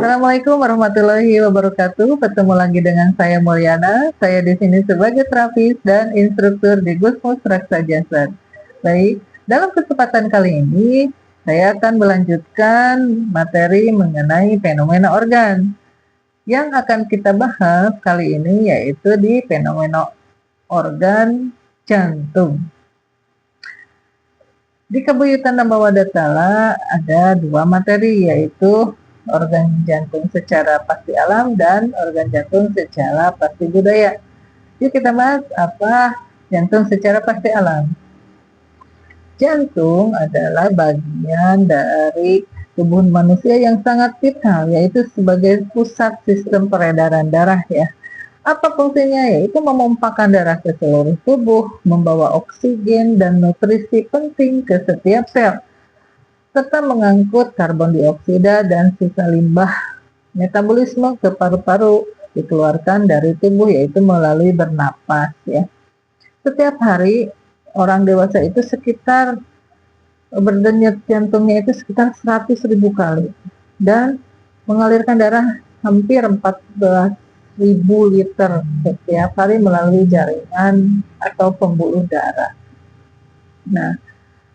Assalamualaikum warahmatullahi wabarakatuh. Ketemu lagi dengan saya Mulyana. Saya di sini sebagai terapis dan instruktur di Gusmus Raksa Jasa. Baik, dalam kesempatan kali ini saya akan melanjutkan materi mengenai fenomena organ. Yang akan kita bahas kali ini yaitu di fenomena organ jantung. Di Kabuyutan Nambahwadatala ada dua materi, yaitu organ jantung secara pasti alam dan organ jantung secara pasti budaya. Yuk kita bahas apa jantung secara pasti alam. Jantung adalah bagian dari tubuh manusia yang sangat vital, yaitu sebagai pusat sistem peredaran darah ya. Apa fungsinya? Yaitu memompahkan darah ke seluruh tubuh, membawa oksigen dan nutrisi penting ke setiap sel, serta mengangkut karbon dioksida dan sisa limbah metabolisme ke paru-paru dikeluarkan dari tubuh, yaitu melalui bernapas ya. Setiap hari orang dewasa itu sekitar berdenyut jantungnya itu sekitar 100.000 kali dan mengalirkan darah hampir 14.000 liter setiap hari melalui jaringan atau pembuluh darah. Nah,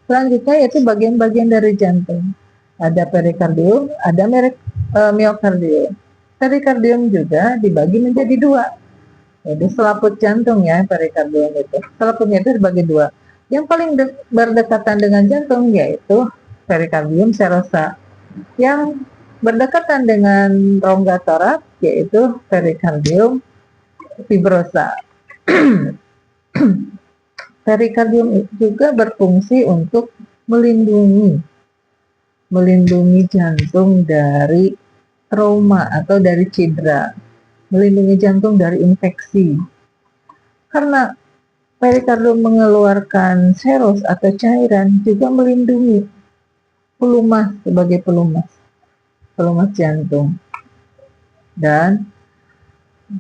selanjutnya yaitu bagian-bagian dari jantung. Ada perikardium, ada miokardium. Perikardium juga dibagi menjadi dua. Jadi selaput jantung ya, perikardium itu. Selaputnya itu dibagi dua. Yang paling berdekatan dengan jantung yaitu perikardium serosa. Yang berdekatan dengan rongga toraks yaitu perikardium fibrosa. Perikardium juga berfungsi untuk melindungi jantung dari trauma atau dari cedera, melindungi jantung dari infeksi. Karena perikardium mengeluarkan seros atau cairan, juga melindungi pelumas sebagai pelumas jantung. Dan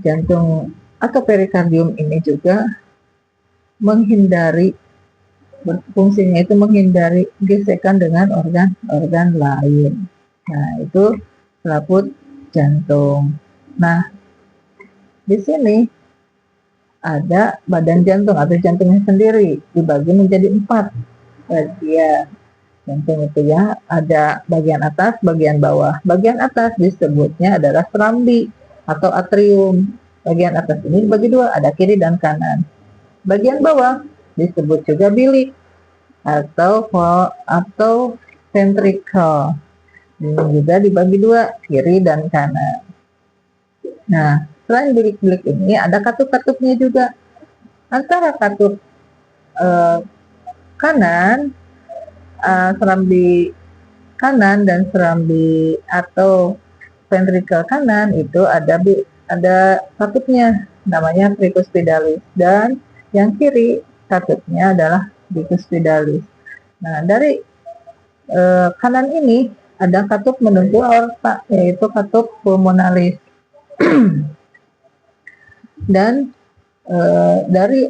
jantung atau perikardium ini juga fungsinya itu menghindari gesekan dengan organ-organ lain. Nah, itu selaput jantung. Nah, di sini ada badan jantung atau jantungnya sendiri, dibagi menjadi 4 bagian. Jantung itu ya, ada bagian atas, bagian bawah. Bagian atas disebutnya adalah serambi atau atrium. Bagian atas ini dibagi dua, ada kiri dan kanan. Bagian bawah disebut juga bilik atau ventricle. Ini juga dibagi dua, kiri dan kanan. Nah, selain bilik-bilik ini ada katup-katupnya juga. Antara katup kanan, serambi kanan dan serambi atau ventricle kanan itu ada katupnya, namanya tricuspidalis, dan yang kiri katupnya adalah bicuspidalis. Nah, dari kanan ini ada katup menuju aorta, yaitu katup pulmonalis. Dan dari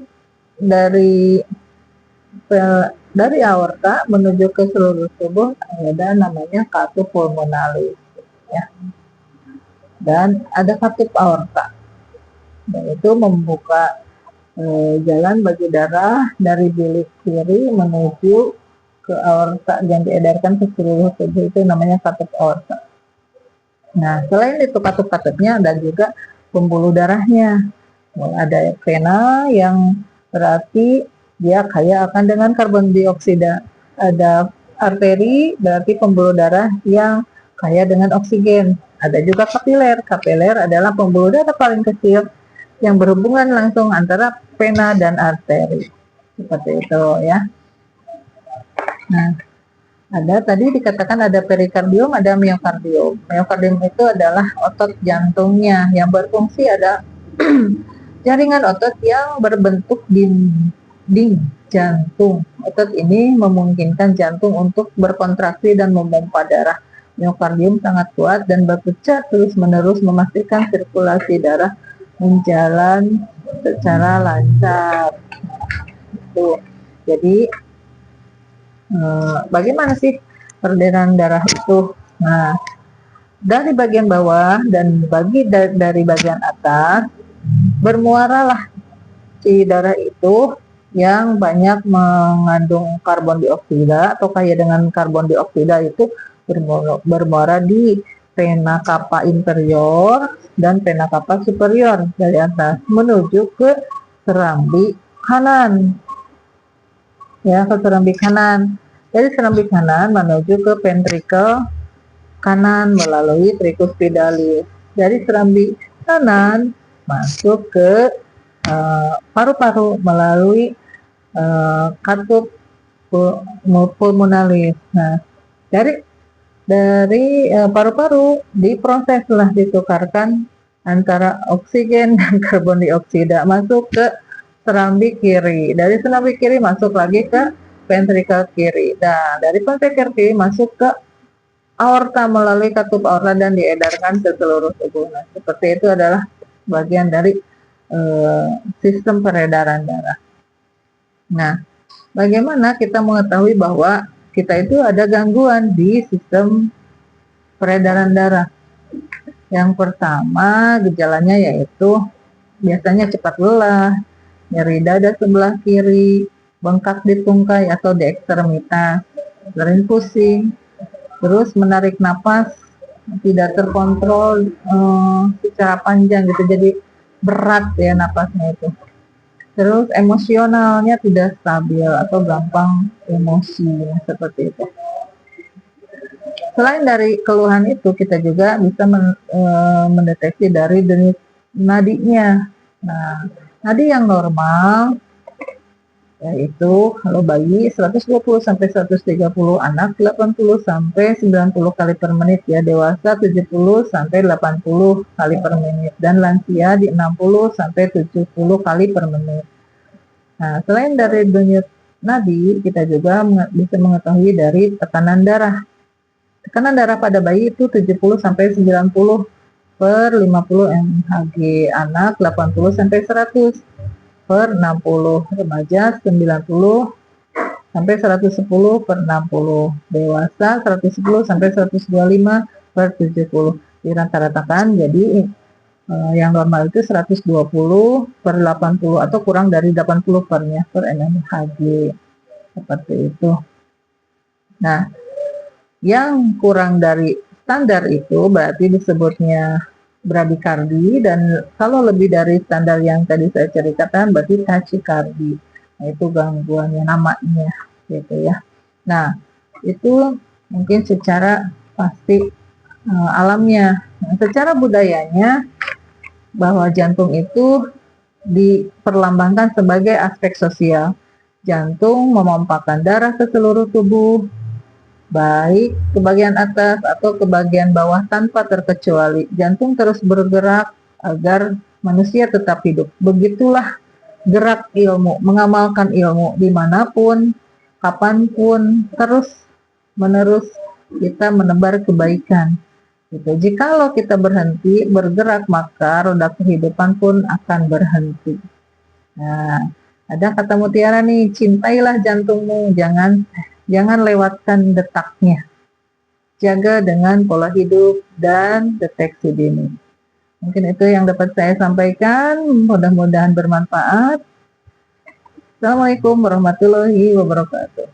aorta menuju ke seluruh tubuh ada namanya katup pulmonalis ya. Dan ada katup aorta, yaitu membuka jalan bagi darah dari bilik kiri menuju ke aorta yang diedarkan ke seluruh tubuh, itu namanya katup aorta. Nah, selain itu katup-katupnya ada juga pembuluh darahnya. Ada vena yang berarti dia kaya akan dengan karbon dioksida. Ada arteri berarti pembuluh darah yang kaya dengan oksigen. Ada juga kapiler. Kapiler adalah pembuluh darah paling kecil yang berhubungan langsung antara vena dan arteri. Seperti itu ya. Nah, tadi dikatakan ada perikardium, ada miokardium. Miokardium itu adalah otot jantungnya yang berfungsi ada jaringan otot yang berbentuk dinding jantung. Otot ini memungkinkan jantung untuk berkontraksi dan memompa darah. Miokardium sangat kuat dan bekerja terus-menerus memastikan sirkulasi darah menjalan secara lancar. Itu. Jadi bagaimana sih peredaran darah itu? Nah, dari bagian bawah dan dari bagian atas bermuaralah si darah itu yang banyak mengandung karbon dioksida atau kaya dengan karbon dioksida itu bermuara di vena cava inferior dan vena cava superior dari atas menuju ke serambi kanan, ya, ke serambi kanan. Dari serambi kanan menuju ke ventricle kanan melalui tricus pedalis. Dari serambi kanan masuk ke paru-paru melalui katup pulmonalis. Nah, dari paru-paru diproseslah, ditukarkan antara oksigen dan karbon dioksida masuk ke serambi kiri. Dari serambi kiri masuk lagi ke ventricle kiri. Nah, dari ventricle kiri masuk ke aorta melalui katup aorta dan diedarkan ke seluruh tubuh. Nah, seperti itu adalah bagian dari sistem peredaran darah. Nah, bagaimana kita mengetahui bahwa kita itu ada gangguan di sistem peredaran darah? Yang pertama, gejalanya yaitu biasanya cepat lelah, nyeri dada sebelah kiri, bengkak di tungkai atau di ekstremitas, sering pusing, terus menarik napas tidak terkontrol secara panjang gitu, jadi berat ya napasnya itu. Terus emosionalnya tidak stabil atau gampang emosi, seperti itu. Selain dari keluhan itu, kita juga bisa mendeteksi dari denyut nadinya. Nah, nadi yang normal yaitu kalau bayi 120 sampai 130, anak 80 sampai 90 kali per menit ya, dewasa 70 sampai 80 kali per menit dan lansia di 60 sampai 70 kali per menit. Nah, selain dari denyut nadi, kita juga bisa mengetahui dari tekanan darah. Tekanan darah pada bayi itu 70 sampai 90 per 50 mHg, anak 80 sampai 100 per 60, remaja 90 sampai 110 per 60, dewasa 110 sampai 125 per 70. Dirata-ratakan jadi yang normal itu 120 per 80 atau kurang dari 80 per mHg, seperti itu. Nah, yang kurang dari standar itu berarti disebutnya bradikardi, dan kalau lebih dari standar yang tadi saya ceritakan berarti tachikardi. Nah, itu gangguannya namanya gitu ya. Nah, itu mungkin secara pasti alamnya. Nah, secara budayanya bahwa jantung itu diperlambangkan sebagai aspek sosial. Jantung memompakan darah ke seluruh tubuh, baik ke bagian atas atau ke bagian bawah tanpa terkecuali. Jantung terus bergerak agar manusia tetap hidup. Begitulah gerak ilmu, mengamalkan ilmu dimanapun, kapanpun, terus menerus kita menebar kebaikan. Gitu. Jikalau kita berhenti bergerak, maka roda kehidupan pun akan berhenti. Nah, ada kata mutiara nih, cintailah jantungmu, jangan lewatkan detaknya. Jaga dengan pola hidup dan deteksi dini. Mungkin itu yang dapat saya sampaikan, mudah-mudahan bermanfaat. Assalamualaikum warahmatullahi wabarakatuh.